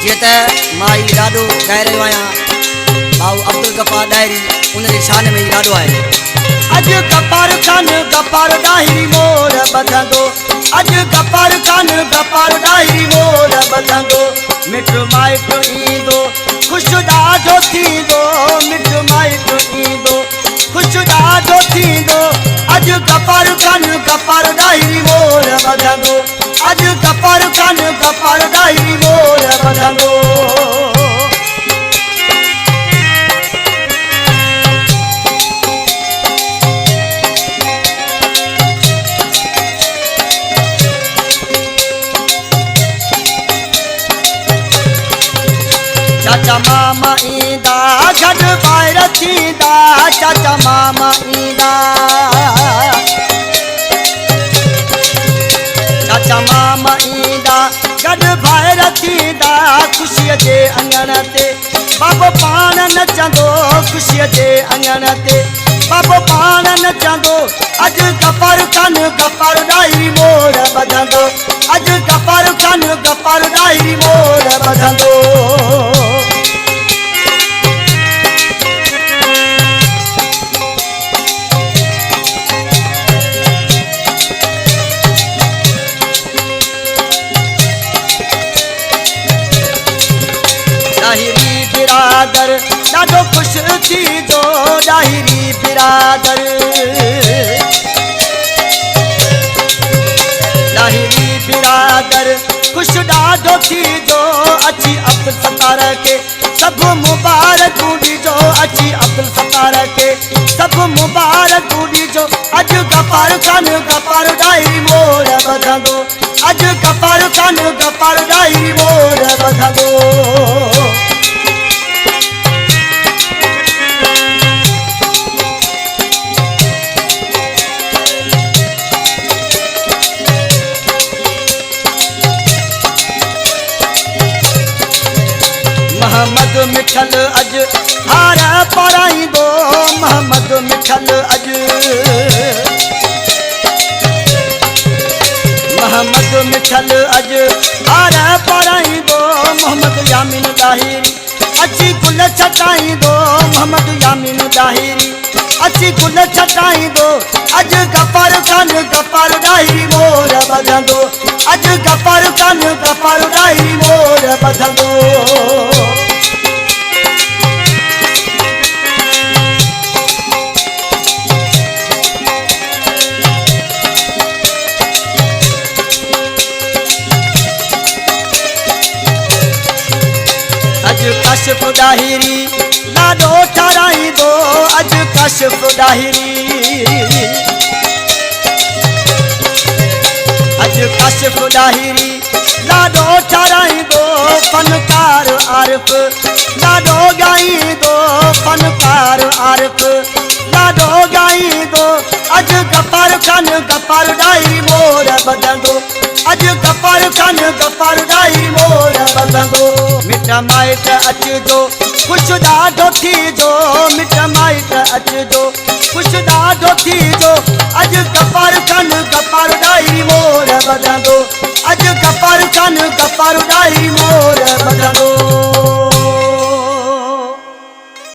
जीअं त मां ही ॾाढो ॻाए रहियो आहियां भाऊ अब्दुल गफ़ार डायरी उन जे शान में ही ॾाढो आहे। अॼु गफ़ार खान गफ़ार डायरी मोर ॿधंदो, अॼु गफ़ार खान गफ़ार डायरी मोर ॿधंदो, मिट माइट ईंदो ख़ुशि ॾाढो थींदो, मिट माइट ईंदो ख़ुशि ॾाढो थींदो। अॼु गफ़ार खान गफ़ार डायरी मोर ॿधंदो, अॼु गफ़ार खान गफ़ार डायरी मोर ॿधंदो। चाचा मामा ईंदा गॾु ॿाहिरि थींदा, चाचा मामा ईंदा, चाचा मामा ईंदा गॾु ॿाहिरि थींदा, ख़ुशीअ जे अंगण ते बाबो पाण नचंदो, ख़ुशीअ जे अंगण ते बाबो पाण नचंदो। अॼु गफ़ार खान गफ़ार डायरी मोर ॿधंदो, अॼु गफ़ार खान गफ़ार डायरी मोर ॿधंदो। डाहिरी बिरादर ॾाढो ख़ुशि थींदो, डाहिरी बिरादर, डाहिरी बिरादर ख़ुशि ॾाढो थींदो। अची अब्दुल सत्तार खे सभु मुबारक ॾिजो, अची अब्दुल सत्तार खे सभु मुबारक ॾिजो। अॼु गफ़ार खान गफ़ार डायरी मोर ॿधंदो, अॼु गफ़ार खान गफ़ार डायरी मोर ॿधंदो। मोहम्मद मिठल अॼु हार पाराईंदो, मोहम्मद मिठल अॼु, मोहम्मद मिठल अॼु हार पाराईंदो। मोहम्मद यामीन डाहिरी अची गुल छटाईंदो, मोहम्मद यामीन डाहिरी अची गुल छटाईंदो। अॼु गफ़ार खान गफ़ार डायरी मोर ॿधंदो, अॼु गफ़ार खान गफ़ार डायरी मोर ॿधंदो। अॼु काशिफ़ डाहिरी ॾाढो ठाराईंदो, अॼु काशिफ़ डाहिरी, अॼु काशिफ़ डाहिरी ॾाढो ठाराईंदो। फनकार आरिफ़ ॾाढो ॻाईंदो, फनकार आरिफ़ ॾाढो ॻाईंदो। अॼु गफ़ार खान गफ़ार डायरी मोर ॿधंदो, अॼु गफ़ार खान गफ़ार डायरी मोर ॿधंदो। मिट माइट अचिजो ख़ुशि ॾाढो थींदो, मिट माइट अचिजो ख़ुशि ॾाढो थींदो। अॼु गफ़ार खान गफ़ार डायरी मोर ॿधंदो, अॼु गफ़ार खान गफ़ार डायरी मोर ॿधंदो।